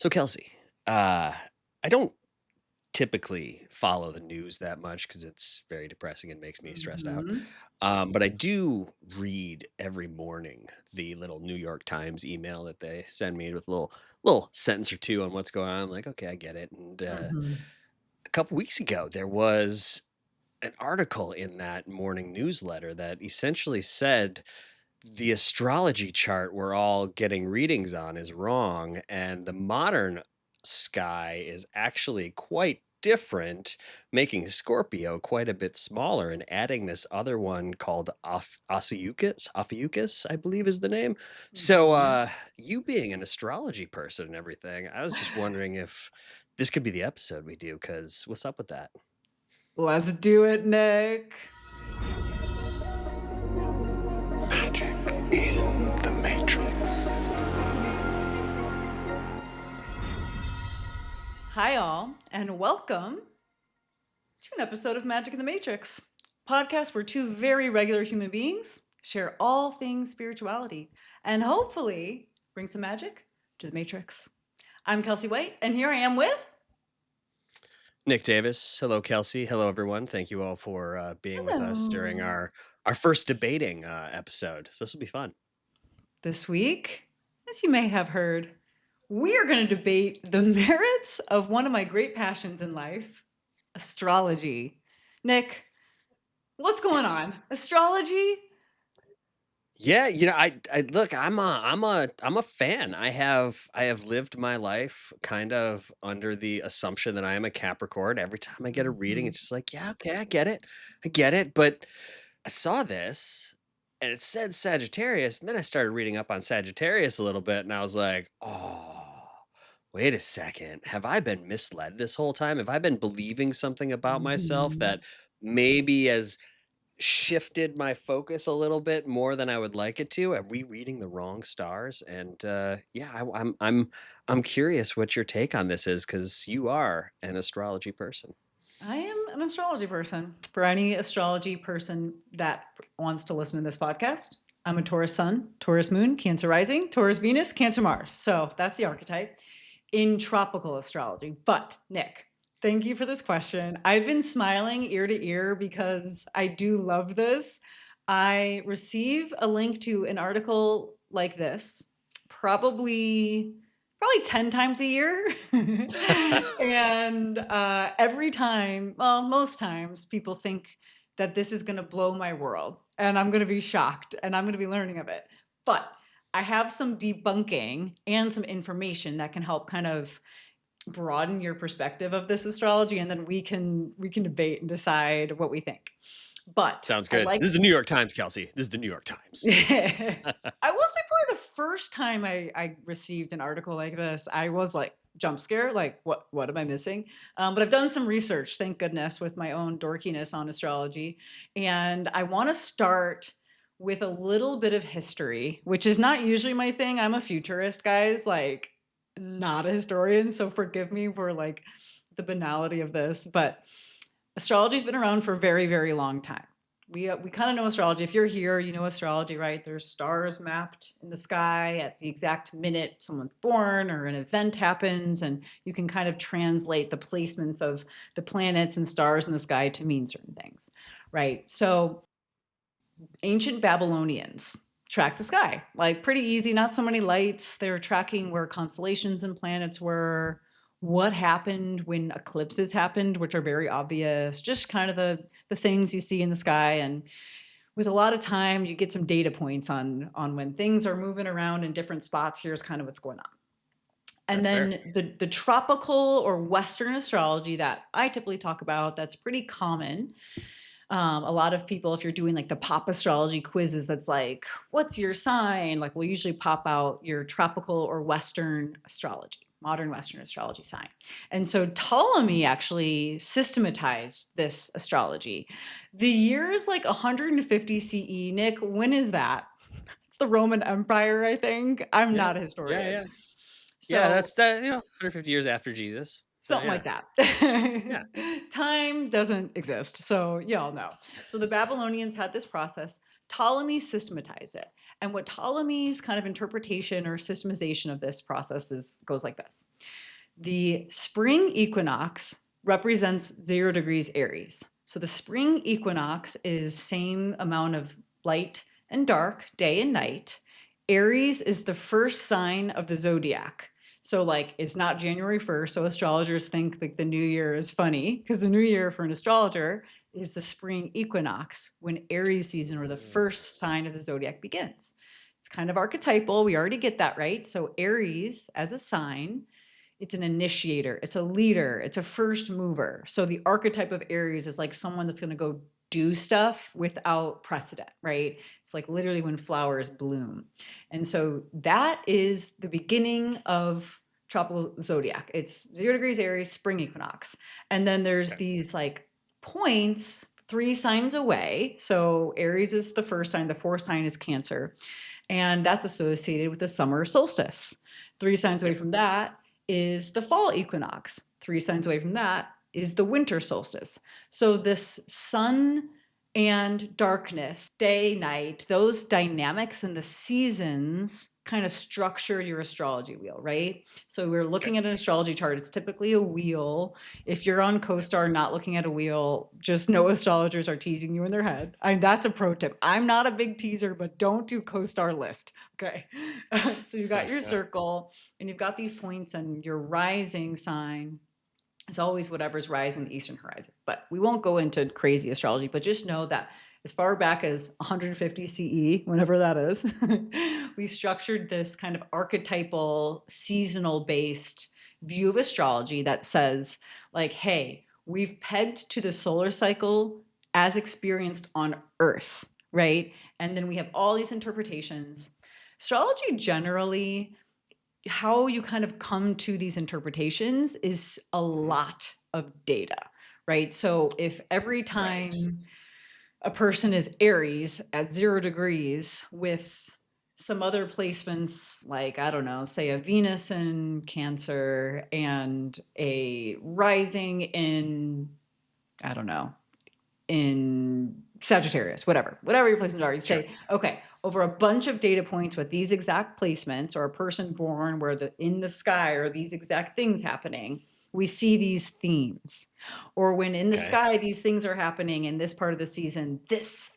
So, Kelsey, I don't typically follow the news that much because it's very depressing and makes me stressed out. Mhm. But I do read every morning the little New York Times email that they send me with a little sentence or two on what's going on. I'm like, okay, I get it. And Mhm. a couple weeks ago, there was an article in that morning newsletter that essentially said the astrology chart we're all getting readings on is wrong, and the modern sky is actually quite different, making Scorpio quite a bit smaller and adding this other one called Ophiuchus, I believe is the name. So, Mhm. you being an astrology person and everything, I was just wondering if this could be the episode we do, because what's up with that? Let's do it, Nick. Magic in the Matrix. Hi, all, and welcome to an episode of Magic in the Matrix, podcast where two very regular human beings share all things spirituality and hopefully bring some magic to the Matrix. I'm Kelsey White, and here I am with. Nick Davis. Hello, Kelsey. Hello, everyone. Thank you all for being with us during Hello. our first debating episode. So this will be fun. This week, as you may have heard, we are going to debate the merits of one of my great passions in life, astrology. Nick, what's going Yes. on? Astrology? Yeah, I look. I'm a fan. I have lived my life kind of under the assumption that I am a Capricorn. Every time I get a reading, Mhm. it's just like, yeah, okay, I get it. But I saw this, and it said Sagittarius, and then I started reading up on Sagittarius a little bit, and I was like, oh, wait a second. Have I been misled this whole time? Have I been believing something about myself Mhm. that maybe has shifted my focus a little bit more than I would like it to? Are we reading the wrong stars? And yeah, I'm curious what your take on this is, because you are an astrology person. I am an astrology person. For any astrology person that wants to listen to this podcast, I'm a Taurus Sun, Taurus Moon, Cancer Rising, Taurus Venus, Cancer Mars. So that's the archetype in tropical astrology. But Nick, thank you for this question. I've been smiling ear to ear because I do love this. I receive a link to an article like this probably 10 times a year. And every time, well, most times, people think that this is going to blow my world and I'm going to be shocked and I'm going to be learning of it. But I have some debunking and some information that can help kind of broaden your perspective of this astrology, and then we can debate and decide what we think. But Sounds I good. like This is the New York Times, Kelsey. This is the New York Times. I will say probably the first time I received an article like this, I was like jump scare, like what am I missing? But I've done some research, thank goodness, with my own dorkiness on astrology, and I want to start with a little bit of history, which is not usually my thing. I'm a futurist, guys, like not a historian, so forgive me for like the banality of this, but astrology's been around for a very, very long time. We kind of know astrology. If you're here, you know astrology, right? There's stars mapped in the sky at the exact minute someone's born or an event happens, and you can kind of translate the placements of the planets and stars in the sky to mean certain things, right? So ancient Babylonians tracked the sky, like pretty easy, not so many lights. They were tracking where constellations and planets were, what happened when eclipses happened, which are very obvious, just kind of the things you see in the sky. And with a lot of time, you get some data points on when things are moving around in different spots. Here's kind of what's going on. And That's fair. then the tropical or Western astrology that I typically talk about, that's pretty common. A lot of people, if you're doing like the pop astrology quizzes, that's like, what's your sign? Like, we'll usually pop out your tropical or Western astrology, modern Western astrology sign. And so Ptolemy actually systematized this astrology. The year is like 150 CE. Nick, when is that? It's the Roman Empire, I think. I'm Yeah, not a yeah, historian. yeah, yeah. So That's that. 150 years after Jesus. So something yeah, like that. yeah. Time doesn't exist. So y'all know. So the Babylonians had this process. Ptolemy systematized it. And what Ptolemy's kind of interpretation or systemization of this process goes like this. The spring equinox represents 0 degrees Aries. So the spring equinox is same amount of light and dark, day and night. Aries is the first sign of the zodiac. So like it's not January 1st. So astrologers think like the new year is funny because the new year for an astrologer is the spring equinox when Aries season or the first sign of the zodiac begins. It's kind of archetypal. We already get that, right? So Aries as a sign, it's an initiator, it's a leader, it's a first mover. So the archetype of Aries is like someone that's going to go do stuff without precedent, right? It's like literally when flowers bloom. And so that is the beginning of tropical zodiac. It's 0 degrees Aries, spring equinox. And then there's Okay. these like points 3 signs away. So Aries is the first sign, the fourth sign is Cancer. And that's associated with the summer solstice. 3 signs away Yep. from that is the fall equinox. 3 signs away from that is the winter solstice. So this sun and darkness, day, night, those dynamics and the seasons kind of structure your astrology wheel, right? So we're Okay. looking at an astrology chart. It's typically a wheel. If you're on CoStar not looking at a wheel, just know astrologers are teasing you in their head. That's a pro tip. I'm not a big teaser, but don't do CoStar list. Okay. So you got your circle and you've got these points, and your rising sign is always whatever's rising the eastern horizon. But we won't go into crazy astrology, but just know that as far back as 150 CE, whenever that is, we structured this kind of archetypal, seasonal based view of astrology that says, like, hey, we've pegged to the solar cycle as experienced on Earth, right? And then we have all these interpretations. Astrology generally, how you kind of come to these interpretations is a lot of data, right? So if every time Right. a person is Aries at 0 degrees with some other placements, like, I don't know, say a Venus in Cancer and a rising in, I don't know, in Sagittarius, whatever your placements are, you Sure. say, okay, over a bunch of data points with these exact placements, or a person born where in the sky are these exact things happening, we see these themes. Or when in the Okay. sky these things are happening in this part of the season, this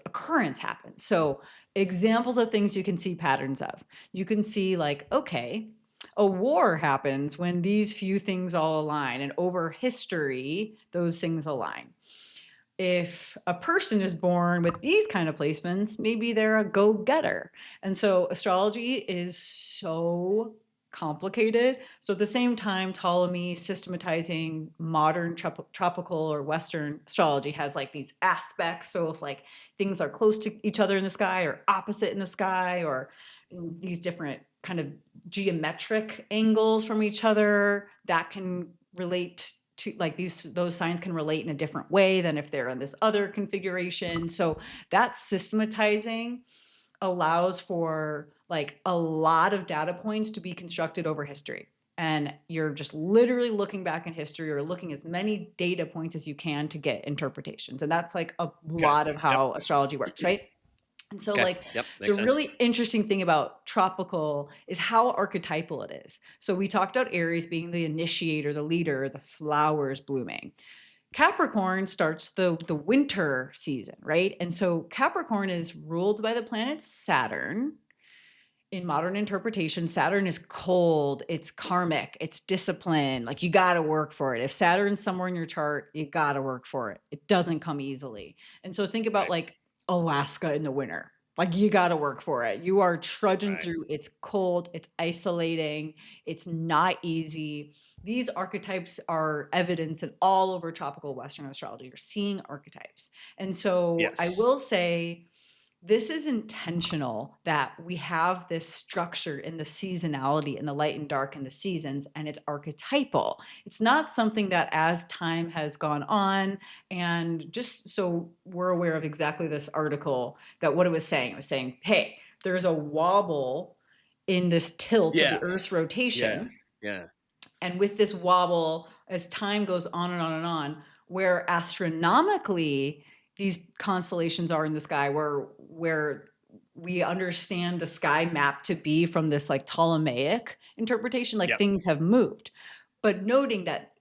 occurrence happens. So examples of things you can see patterns of. You can see like, okay, a war happens when these few things all align, and over history, those things align. If a person is born with these kind of placements, maybe they're a go-getter. And so astrology is so complicated. So at the same time, Ptolemy systematizing modern tropical or Western astrology has like these aspects. So if like things are close to each other in the sky or opposite in the sky, or these different kind of geometric angles from each other, that can relate to like those signs can relate in a different way than if they're in this other configuration. So that systematizing allows for like a lot of data points to be constructed over history. And you're just literally looking back in history or looking as many data points as you can to get interpretations. And that's like a Okay. lot of Yep. how astrology works, right? And so, Okay. like, Yep. the Makes sense. really interesting thing about tropical is how archetypal it is. So, we talked about Aries being the initiator, the leader, the flowers blooming. Capricorn starts the winter season, right? And so, Capricorn is ruled by the planet Saturn. In modern interpretation, Saturn is cold, it's karmic, it's discipline. Like, you got to work for it. If Saturn's somewhere in your chart, you got to work for it. It doesn't come easily. And so think about Right. like Alaska in the winter. Like, you got to work for it. You are trudging Right. through. It's cold, it's isolating, it's not easy. These archetypes are evidence in all over tropical Western astrology. You're seeing archetypes. And so I Yes. will say this is intentional that we have this structure in the seasonality and the light and dark in the seasons, and it's archetypal. It's not something that as time has gone on, and just so we're aware of exactly this article, that what it was saying, hey, there's a wobble in this tilt of the Yeah. Earth's Yeah. rotation. Yeah. And with this wobble, as time goes on and on and on, where astronomically these constellations are in the sky, where we understand the sky map to be from this like Ptolemaic interpretation, like Yep. things have moved. But noting that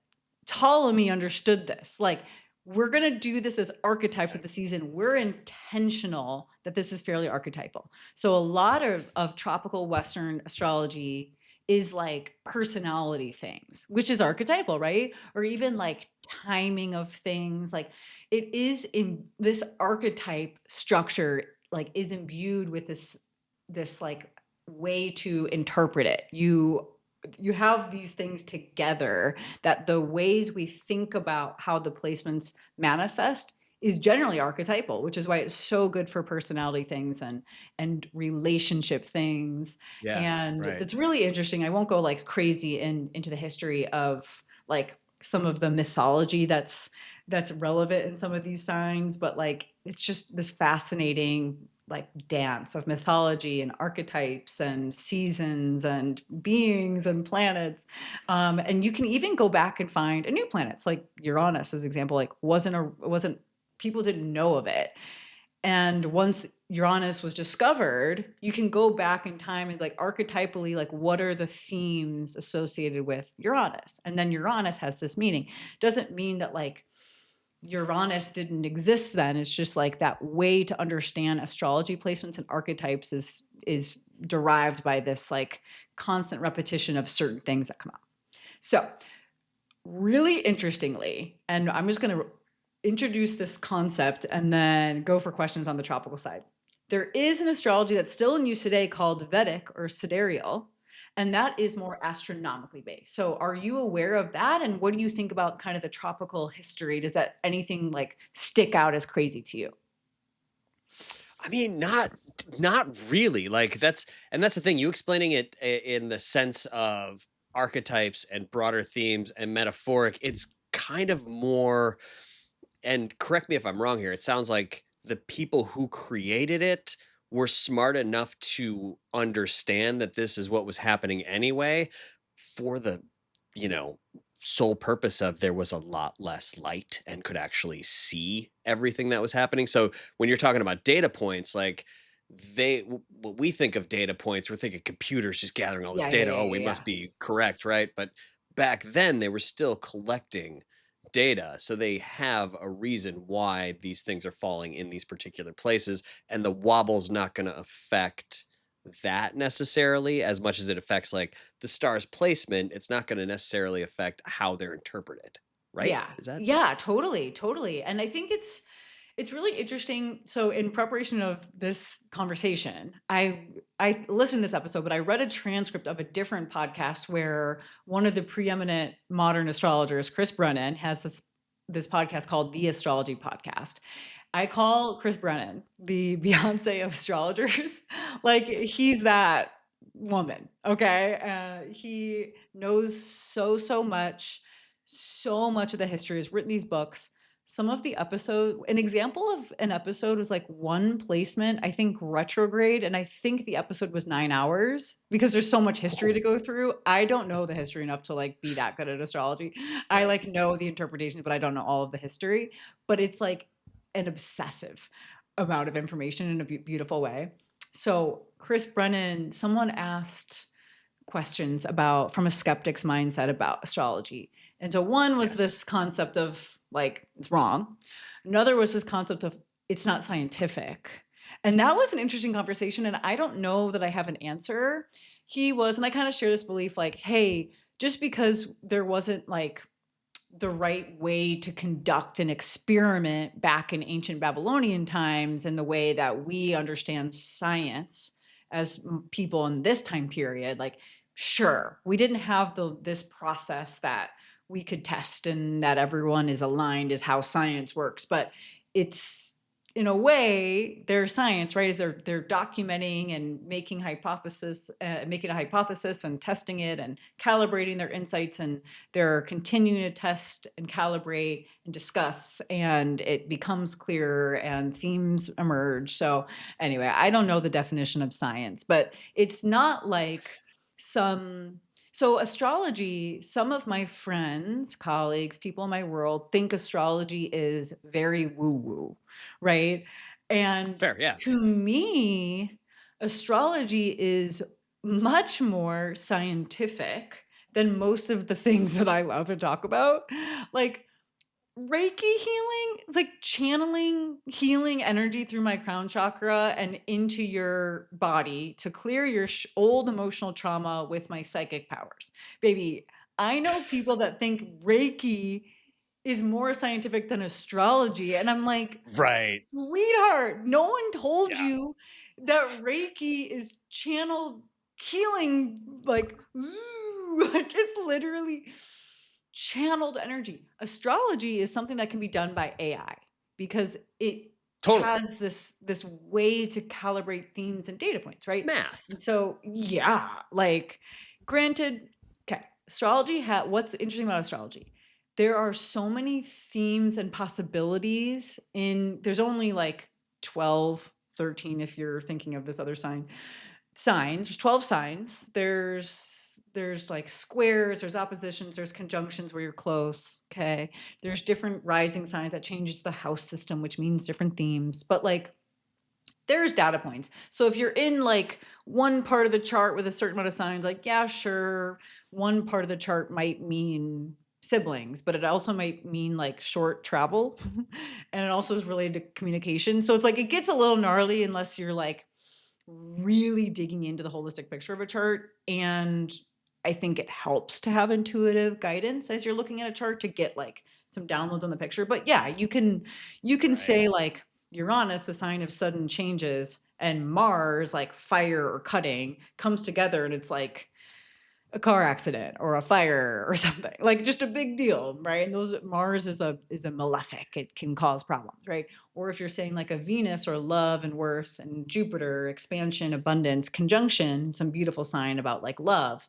Ptolemy understood this, like we're going to do this as archetypes of the season. We're intentional that this is fairly archetypal. So a lot of tropical Western astrology is like personality things, which is archetypal, right? Or even like timing of things. Like it is in this archetype structure, like is imbued with this like way to interpret it. You have these things together that the ways we think about how the placements manifest is generally archetypal, which is why it's so good for personality things and relationship things. Yeah. And Right. that's really interesting. I won't go like crazy into the history of like some of the mythology that's relevant in some of these signs, but like it's just this fascinating like dance of mythology and archetypes and seasons and beings and planets. And you can even go back and find a new planets like Uranus, as example, like wasn't people didn't know of it. And once Uranus was discovered, you can go back in time and like archetypally, like what are the themes associated with Uranus? And then Uranus has this meaning. Doesn't mean that like Uranus didn't exist then. It's just like that way to understand astrology placements and archetypes is derived by this like constant repetition of certain things that come out. So really interestingly, and I'm just going to introduce this concept and then go for questions on the tropical side. There is an astrology that's still in use today called Vedic or sidereal, and that is more astronomically based. So are you aware of that? And what do you think about kind of the tropical history? Does that anything like stick out as crazy to you? I mean, not really. Like that's the thing. You explaining it in the sense of archetypes and broader themes and metaphoric. It's kind of more. And correct me if I'm wrong here. It sounds like the people who created it were smart enough to understand that this is what was happening anyway, for the, you know, sole purpose of there was a lot less light and could actually see everything that was happening. So when you're talking about data points, like what we think of data points, we're thinking computers just gathering all this Yeah, yeah, data. yeah, Oh, yeah, we yeah. must be correct, right? But back then they were still collecting data. So they have a reason why these things are falling in these particular places. And the wobble's not going to affect that necessarily as much as it affects like the star's placement. It's not going to necessarily affect how they're interpreted. Right? Yeah. Is that Yeah, totally, totally. And I think it's really interesting. So in preparation of this conversation, I listened to this episode, but I read a transcript of a different podcast where one of the preeminent modern astrologers, Chris Brennan, has this podcast called The Astrology Podcast. I call Chris Brennan the Beyonce of astrologers. Like he's that woman, okay? He knows so much, so much of the history, has written these books. Some of the episode, an example of an episode was like one placement, I think retrograde, and I think the episode was 9 hours because there's so much history to oh, go through. I don't know the history enough to like be that good at astrology. I right? like know the interpretations, but I don't know all of the history. But it's like an obsessive amount of information in a beautiful way. So Chris Brennan, someone asked questions about from a skeptic's mindset about astrology. And so one was Yes. this concept of like it's wrong. Another was this concept of it's not scientific. And that was an interesting conversation and I don't know that I have an answer. He was and I kind of share this belief like hey, just because there wasn't like the right way to conduct an experiment back in ancient Babylonian times and the way that we understand science as people in this time period. Like, sure, we didn't have this process that we could test and that everyone is aligned is how science works, but it's in a way their science right is they're documenting and making a hypothesis and testing it and calibrating their insights and they're continuing to test and calibrate and discuss and it becomes clearer and themes emerge. So anyway, I don't know the definition of science, but it's not like some so astrology, some of my friends, colleagues, people in my world think astrology is very woo woo, right? And Fair. Yeah. to me, Astrology is much more scientific than most of the things that I love to talk about. Like Reiki healing, it's like channeling healing energy through my crown chakra and into your body to clear your old emotional trauma with my psychic powers. Baby, I know people that think Reiki is more scientific than astrology. And I'm like, Right. sweetheart, no one told Yeah. you that Reiki is channeled healing, like, like it's literally channeled energy. Astrology is something that can be done by AI because it Totally. has this way to calibrate themes and data points, It's right? math. And so, yeah, like, granted, okay, astrology what's interesting about astrology? There are so many themes and possibilities there's only like 12, 13 if you're thinking of this other signs. There's 12 signs. There's like squares, there's oppositions, there's conjunctions where you're close. Okay. There's different rising signs that changes the house system, which means different themes. But like there's data points. So if you're in like one part of the chart with a certain amount of signs, like, yeah, sure, one part of the chart might mean siblings, but it also might mean like short travel. And it also is related to communication. So it's like it gets a little gnarly unless you're like really digging into the holistic picture of a chart. And I think it helps to have intuitive guidance as you're looking at a chart to get like some downloads on the picture. But yeah, you can Right. say like Uranus, the sign of sudden changes, and Mars, like fire or cutting, comes together and it's like a car accident or a fire or something, like just a big deal, right? And those Mars is a malefic. It can cause problems, right? Or if you're saying like a Venus or love and worth, and Jupiter, expansion, abundance, conjunction, some beautiful sign about like love,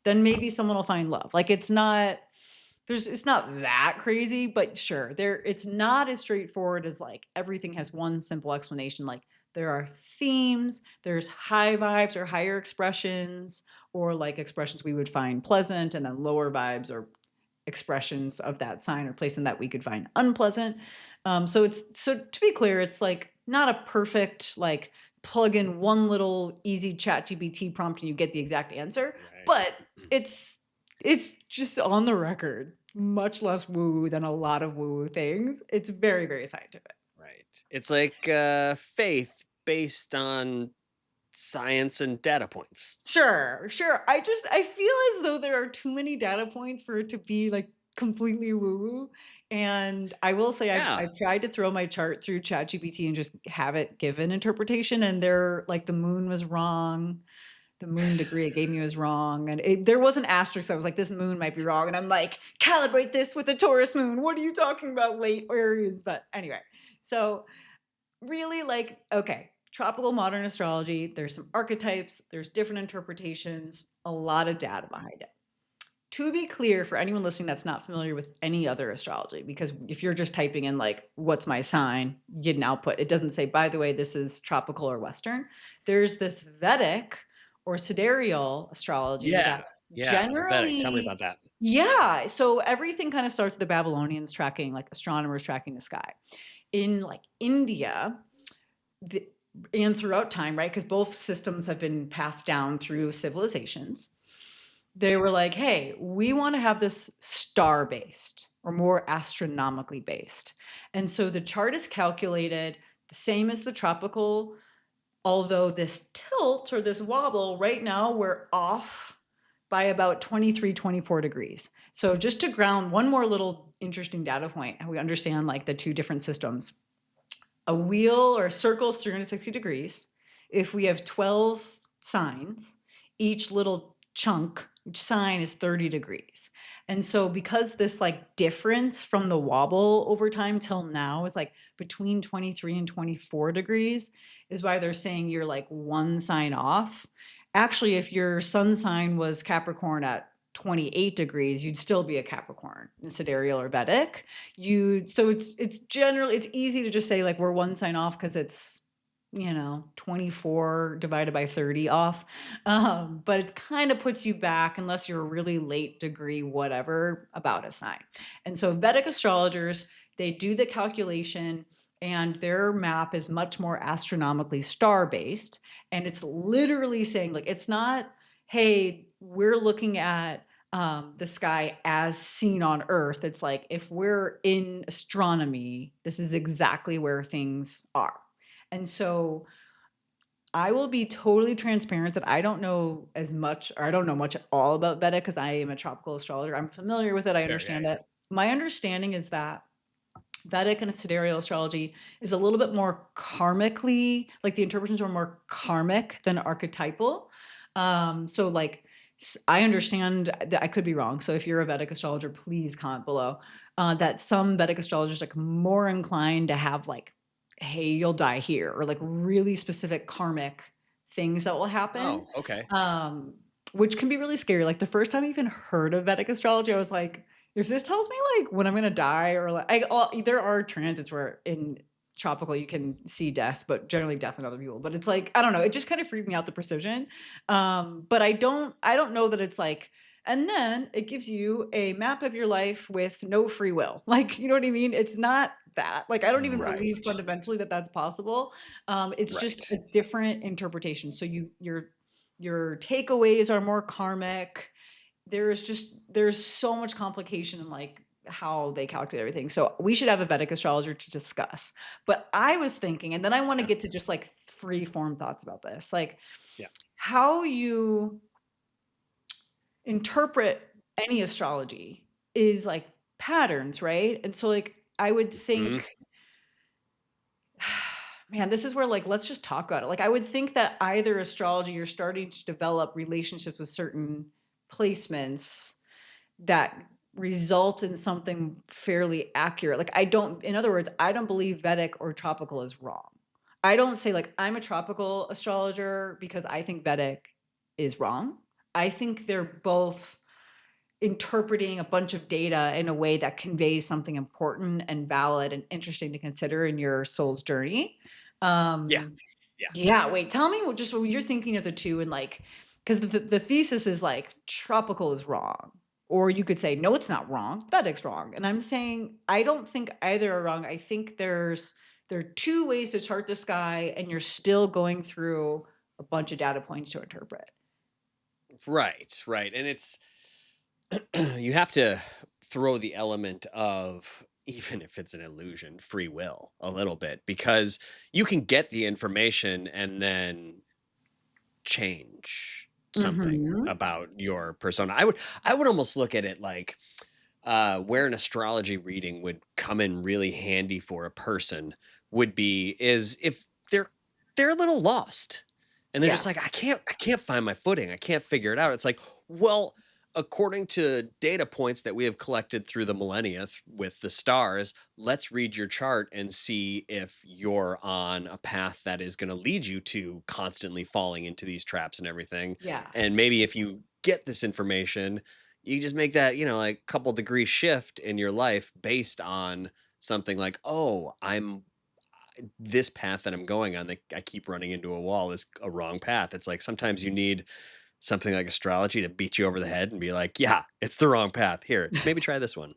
then maybe someone will find love. Like it's not that crazy, but sure, it's not as straightforward as like everything has one simple explanation. Like there are themes, there's high vibes or higher expressions, or like expressions we would find pleasant, and then lower vibes or expressions of that sign or placement that we could find unpleasant. So to be clear, it's like not a perfect like plug in one little easy chat GPT prompt and you get the exact answer, Right. but it's it's just on the record much less woo than a lot of woo things. It's very, very scientific. Right. It's like faith based on science and data points. Sure, sure. I feel as though there are too many data points for it to be like completely woo-woo. And I will say Yeah. I've tried to throw my chart through ChatGPT and just have it give an interpretation. And they're like the moon was wrong. The moon degree it gave me was wrong. And there was an asterisk that was like, this moon might be wrong. And I'm like, calibrate this with a Taurus moon. What are you talking about, late Aries? But anyway, so really like, okay, tropical modern astrology, there's some archetypes, there's different interpretations, a lot of data behind it. To be clear, for anyone listening that's not familiar with any other astrology, because if you're just typing in like, what's my sign, you get an output. It doesn't say, by the way, this is tropical or Western. There's this Vedic or sidereal astrology Yeah. that's Yeah. Vedic. Tell me generally, about that. yeah. So everything kind of starts with the Babylonians tracking, like astronomers tracking the sky. In like India, the, and throughout time, right? Because both systems have been passed down through civilizations. They were like, hey, we want to have this star based or more astronomically based. And so the chart is calculated the same as the tropical, although this tilt or this wobble right now, we're off by about 23, 24 degrees. So just to ground one more little interesting data point, how we understand like the two different systems. A wheel or a circle is 360 degrees. If we have 12 signs, each little chunk, each sign is 30 degrees. And so because this like difference from the wobble over time till now is like between 23 and 24 degrees, is why they're saying you're like one sign off. Actually, if your sun sign was Capricorn at 28 degrees, you'd still be a Capricorn in sidereal or Vedic. So it's generally, it's easy to just say like we're one sign off because it's 24 divided by 30 off. But it kind of puts you back, unless you're a really late degree whatever, about a sign. And so Vedic astrologers, they do the calculation and their map is much more astronomically star based, and it's literally saying, like, it's not, hey, we're looking at the sky as seen on Earth. It's like, if we're in astronomy, this is exactly where things are. And so I will be totally transparent that I don't know as much, or I don't know much at all about Vedic, because I am a tropical astrologer. I'm familiar with it. I Sure, yeah, understand yeah. it. My understanding is that Vedic and sidereal astrology is a little bit more karmically, like the interpretations are more karmic than archetypal. So like I understand that I could be wrong. So if you're a Vedic astrologer, please comment below. That some Vedic astrologers like more inclined to have like, hey, you'll die here, or like really specific karmic things that will happen. Oh, okay. Um, which can be really scary. Like the first time I even heard of Vedic astrology, I was like, if this tells me like when I'm gonna die, or like there are transits where in tropical you can see death, but generally death in other people. But it's like, I don't know, it just kind of freaked me out, the precision. But I don't know that it's like, and then it gives you a map of your life with no free will. Like, you know what I mean? It's not that. Like, I don't even believe Right. fundamentally that that's possible. It's just Right. a different interpretation. So your takeaways are more karmic. There's so much complication in like how they calculate everything. So we should have a Vedic astrologer to discuss. But I was thinking, and then I want to Yeah. get to just like free form thoughts about this, like Yeah. how you interpret any astrology is like patterns, right? And so like I would Mhm. think, man, this is where like let's just talk about it. Like I would think that either astrology, you're starting to develop relationships with certain placements that result in something fairly accurate. Like in other words, I don't believe Vedic or tropical is wrong. I don't say like I'm a tropical astrologer because I think Vedic is wrong. I think they're both interpreting a bunch of data in a way that conveys something important and valid and interesting to consider in your soul's journey. Yeah. Um, Yeah. yeah, wait, tell me what just what you're thinking of the two, and like, because the thesis is like tropical is wrong. Or you could say, no, it's not wrong. Vedic's wrong. And I'm saying I don't think either are wrong. I think there are two ways to chart the sky, and you're still going through a bunch of data points to interpret. Right, right. And it's you have to throw the element of, even if it's an illusion, free will a little bit, because you can get the information and then change something Hmm. about your persona. I would almost look at it like where an astrology reading would come in really handy for a person would be is if they're a little lost and they're Yeah. just like, I can't find my footing, I can't figure it out. It's like, well, according to data points that we have collected through the millennia with the stars, let's read your chart and see if you're on a path that is going to lead you to constantly falling into these traps and everything. Yeah. And maybe if you get this information, you just make that, like couple degree shift in your life based on something like, oh, I'm this path that I'm going on that I keep running into a wall is a wrong path. It's like sometimes you need something like astrology to beat you over the head and be like, yeah, it's the wrong path. Here, maybe try this one.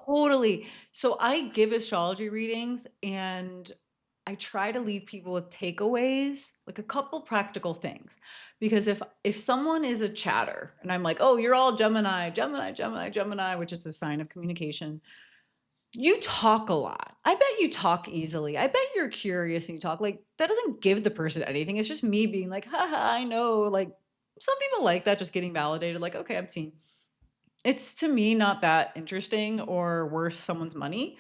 Totally. So I give astrology readings, and I try to leave people with takeaways, like a couple practical things. Because if someone is a chatter and I'm like, "Oh, you're all Gemini, Gemini, Gemini, Gemini," which is a sign of communication. You talk a lot. I bet you talk easily. I bet you're curious and you talk, like that doesn't give the person anything. It's just me being like, "Haha, I know." Like some people like that, just getting validated, like, "Okay, I'm seen." It's to me not that interesting or worth someone's money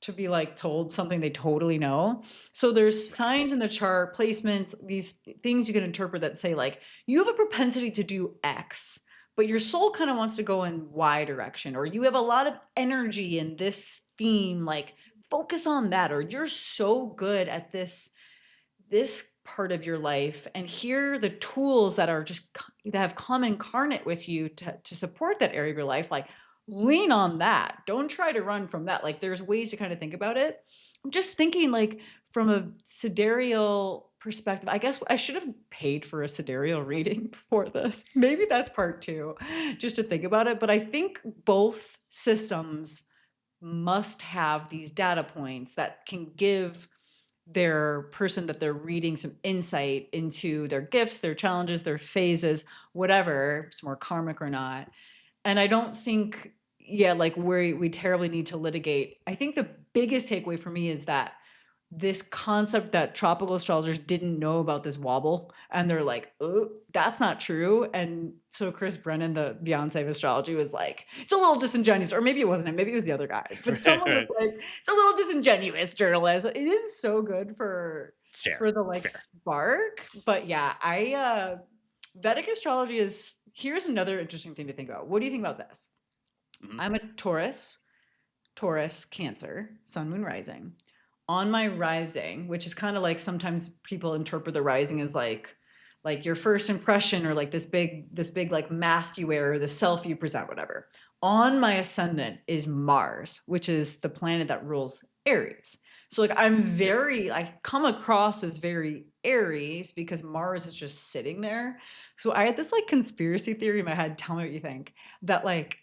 to be like told something they totally know. So there's signs in the chart, placements, these things you can interpret that say like you have a propensity to do X, but your soul kind of wants to go in Y direction, or you have a lot of energy in this theme, like focus on that, or you're so good at this part of your life, and here are the tools that are that have come incarnate with you to support that area of your life. Like lean on that, don't try to run from that. Like there's ways to kind of think about it. I'm just thinking like from a sidereal perspective, I guess I should have paid for a sidereal reading before this. Maybe that's part two, just to think about it. But I think both systems must have these data points that can give their person that they're reading some insight into their gifts, their challenges, their phases, whatever, if it's more karmic or not. And I don't think, yeah, like we terribly need to litigate. I think the biggest takeaway for me is that this concept that tropical astrologers didn't know about this wobble, and they're like, oh, that's not true. And so Chris Brennan, the Beyonce of astrology, was like, it's a little disingenuous, or maybe it wasn't him, maybe it was the other guy, but Right, someone was right. like, it's a little disingenuous, journalist. It is so good It's fair. for the It's like fair. spark. But yeah, I Vedic astrology is, here's another interesting thing to think about. What do you think about this? Mhm. I'm a Taurus, Cancer, Sun, Moon, Rising. On my rising, which is kind of like sometimes people interpret the rising as like your first impression or like this big like mask you wear or the self you present, whatever. On my ascendant is Mars, which is the planet that rules Aries. So like Yep. I come across as very Aries because Mars is just sitting there. So I had this like conspiracy theory in my head, tell me what you think, that like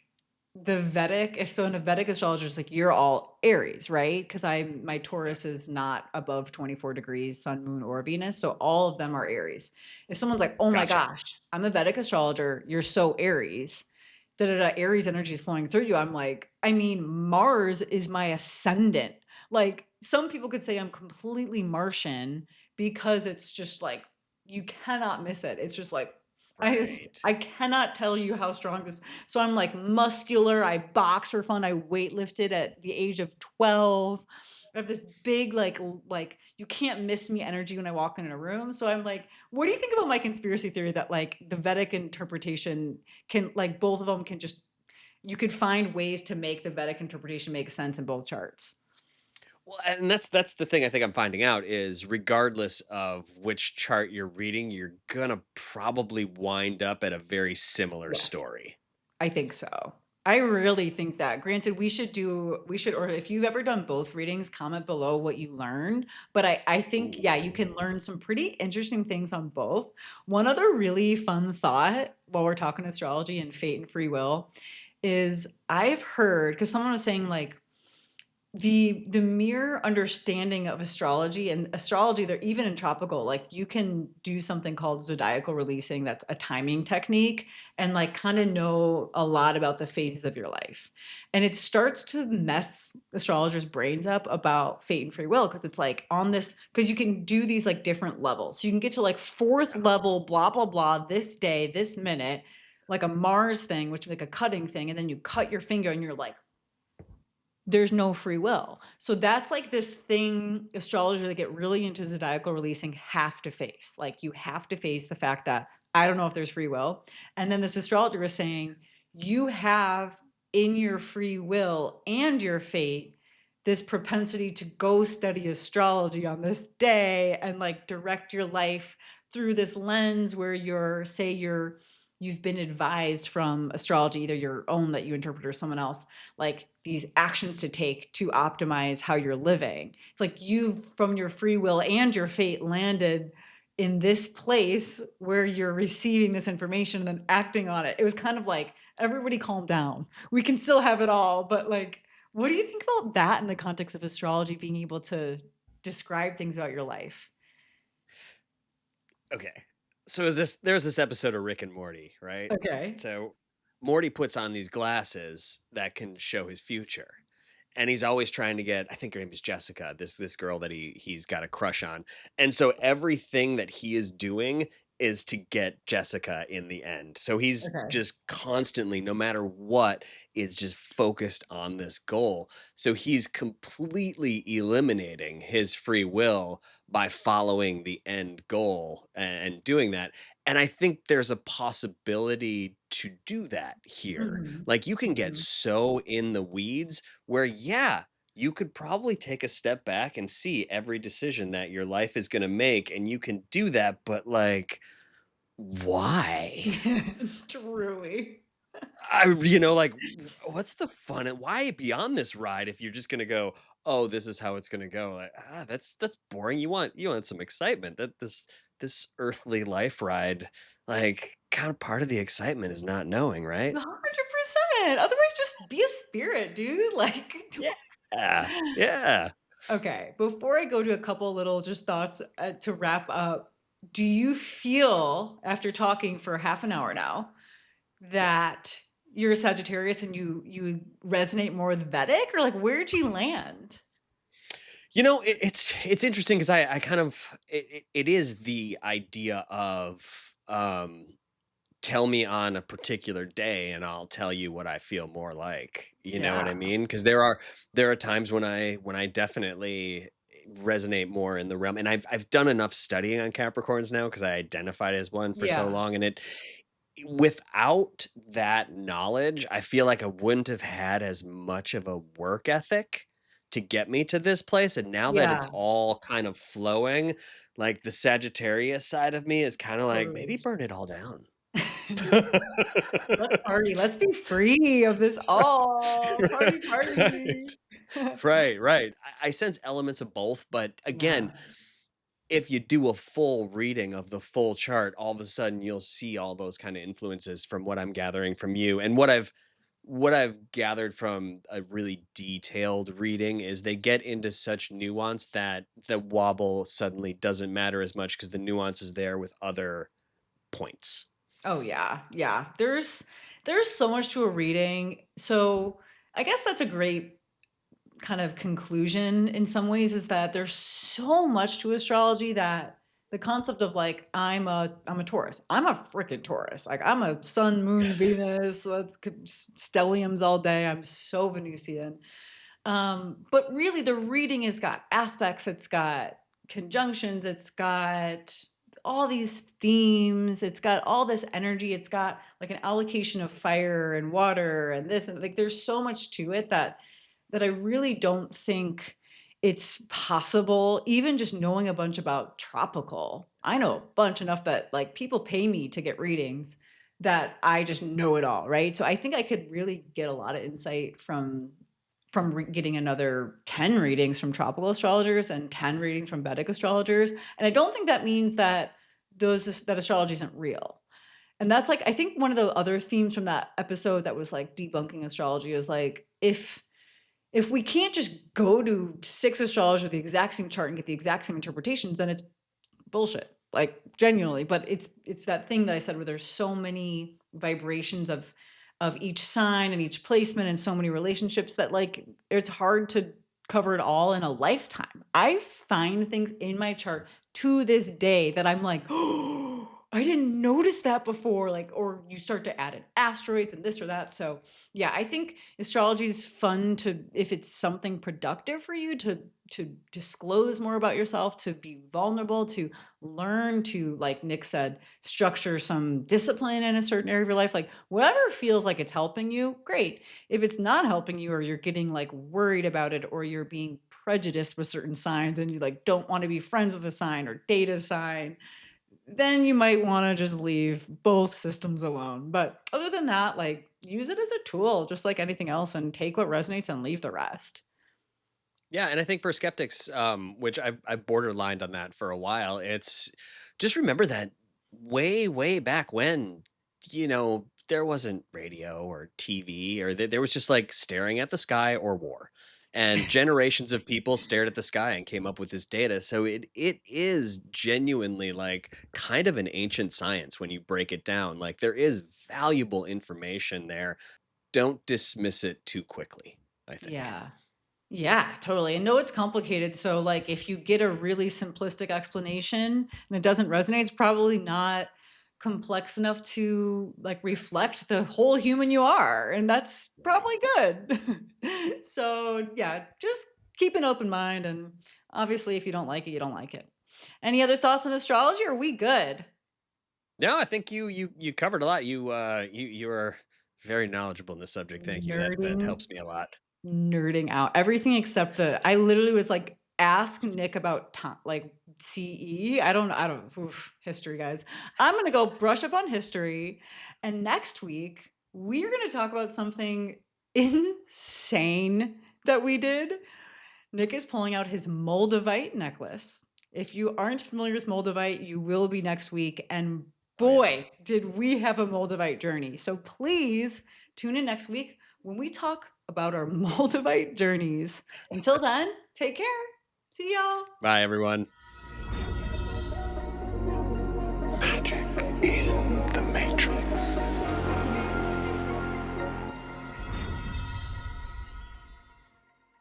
the Vedic, if so in a Vedic astrologer, it's like you're all Aries, right? Because my Yep. Taurus is not above 24 degrees, Sun, Moon, or Venus. So all of them are Aries. If someone's like, oh my Gotcha. gosh, I'm a Vedic astrologer, you're so Aries, da da da, Aries energy is flowing through you. I'm like, I mean, Mars is my ascendant. Like some people could say I'm completely Martian because it's just like you cannot miss it. It's just like Right. I cannot tell you how strong this, so I'm like muscular. I box for fun. I weightlifted at the age of 12. I have this big, like you can't miss me energy when I walk in a room. So I'm like, what do you think about my conspiracy theory that like the Vedic interpretation can, like both of them can just, you could find ways to make the Vedic interpretation make sense in both charts? Well, and that's the thing I think I'm finding out is regardless of which chart you're reading, you're gonna probably wind up at a very similar Yes. story. I think so. I really think that. Granted, we should, or if you've ever done both readings, comment below what you learned. But I think, Ooh. yeah, you can learn some pretty interesting things on both. One other really fun thought while we're talking astrology and fate and free will is I've heard, because someone was saying like the mere understanding of astrology, and astrology, they're even in tropical, like you can do something called zodiacal releasing, that's a timing technique, and like kind of know a lot about the phases of your life, and it starts to mess astrologers brains up about fate and free will, because it's like on this, because you can do these like different levels, so you can get to like fourth Yeah. level blah blah blah this day this minute, like a Mars thing, which is like a cutting thing, and then you cut your finger and you're like, there's no free will. So that's like this thing astrologers that get really into zodiacal releasing have to face. Like you have to face the fact that I don't know if there's free will. And then this astrologer was saying you have in your free will and your fate this propensity to go study astrology on this day and like direct your life through this lens where you've been advised from astrology, either your own that you interpret or someone else, like these actions to take to optimize how you're living. It's like you've, from your free will and your fate, landed in this place where you're receiving this information and then acting on it. It was kind of like, everybody calm down. We can still have it all, but like, what do you think about that in the context of astrology being able to describe things about your life? Okay. So is this there's this episode of Rick and Morty, right? Okay. So Morty puts on these glasses that can show his future. And he's always trying to get, I think her name is Jessica, this girl that he's got a crush on. And so everything that he is doing is to get Jessica in the end. So he's Okay. just constantly, no matter what, is just focused on this goal. So he's completely eliminating his free will by following the end goal and doing that. And I think there's a possibility to do that here. Mhm. Like you can get Mhm. so in the weeds where, yeah, you could probably take a step back and see every decision that your life is going to make. And you can do that. But like, why? Truly. Like, what's the fun? And why be on this ride if you're just going to go, oh, this is how it's going to go? Like, that's boring. You want some excitement. That this earthly life ride, like, kind of part of the excitement is not knowing, right? 100%. Otherwise, just be a spirit, dude. Like, Yeah. Yeah. okay, before I go to a couple little just thoughts to wrap up, do you feel after talking for half an hour now Yes. that you're a Sagittarius and you resonate more with Vedic, or like where'd you land? It's interesting because I kind of it is the idea of tell me on a particular day and I'll tell you what I feel more like. You know what Yeah. I mean? Because there are times when I definitely resonate more in the realm, and I've done enough studying on Capricorns now because I identified as one for so Yeah. long, and it without that knowledge, I feel like I wouldn't have had as much of a work ethic to get me to this place. And now that it's Yeah. all kind of flowing, like the Sagittarius side of me is kind of like, maybe Totally. burn it all down. Let's party. Let's be free of this all. Party, Right. party. Right, right. I sense elements of both, but Yeah. again, if you do a full reading of the full chart, all of a sudden you'll see all those kind of influences from what I'm gathering from you. And what I've gathered from a really detailed reading is they get into such nuance that the wobble suddenly doesn't matter as much because the nuance is there with other points. Oh yeah, yeah. There's so much to a reading. So I guess that's a great kind of conclusion in some ways, is that there's so much to astrology that the concept of like I'm a Taurus. I'm a freaking Taurus. Like I'm a sun, moon, Venus. Stelliums all day. I'm so Venusian. But really, the reading has got aspects, it's got conjunctions, it's got all these themes, it's got all this energy, it's got like an allocation of fire and water and this, and like there's so much to it that I really don't think it's possible, even just knowing a bunch about tropical. I know a bunch enough that like people pay me to get readings that I just know it all, right? So I think I could really get a lot of insight from getting another 10 readings from tropical astrologers and 10 readings from Vedic astrologers. And I don't think that means that that astrology isn't real. And that's like, I think one of the other themes from that episode that was like debunking astrology is like, if we can't just go to 6 astrologers with the exact same chart and get the exact same interpretations, then it's bullshit, like genuinely. But it's that thing that I said where there's so many vibrations of each sign and each placement and so many relationships that like it's hard to cover it all in a lifetime. I find things in my chart to this day that I'm like, oh, I didn't notice that before. Like, or you start to add in asteroids and this or that. So yeah, I think astrology is fun to, if it's something productive for you to disclose more about yourself, to be vulnerable, to learn, to, like Nick said, structure some discipline in a certain area of your life. Like whatever feels like it's helping you, great. If it's not helping you, or you're getting like worried about it, or you're being prejudiced with certain signs and you like don't want to be friends with a sign or date a sign, then you might want to just leave both systems alone. But other than that, like use it as a tool, just like anything else, and take what resonates and leave the rest. Yeah, and I think for skeptics, which I borderlined on that for a while, it's just remember that way back when, there wasn't radio or TV, or there was just like staring at the sky or war. And generations of people stared at the sky and came up with this data. So it is genuinely like kind of an ancient science when you break it down. Like there is valuable information there. Don't dismiss it too quickly, I think. Yeah. Yeah, totally. And know it's complicated. So, like, if you get a really simplistic explanation and it doesn't resonate, it's probably not complex enough to like reflect the whole human you are. And that's probably good. So, yeah, just keep an open mind. And obviously, if you don't like it, you don't like it. Any other thoughts on astrology? Or are we good? No, I think you covered a lot. You are very knowledgeable in this subject. Thank you. That Nerding helps me a lot. Nerding out. Everything except I literally was like, ask Nick about time, like CE. I don't, oof, history, guys. I'm gonna go brush up on history. And next week, we're gonna talk about something insane that we did. Nick is pulling out his Moldavite necklace. If you aren't familiar with Moldavite, you will be next week. And Oh yeah. boy, did we have a Moldavite journey. So please tune in next week when we talk about our Moldavite journeys. Until then, take care. See y'all. Bye, everyone. Magic in the Matrix.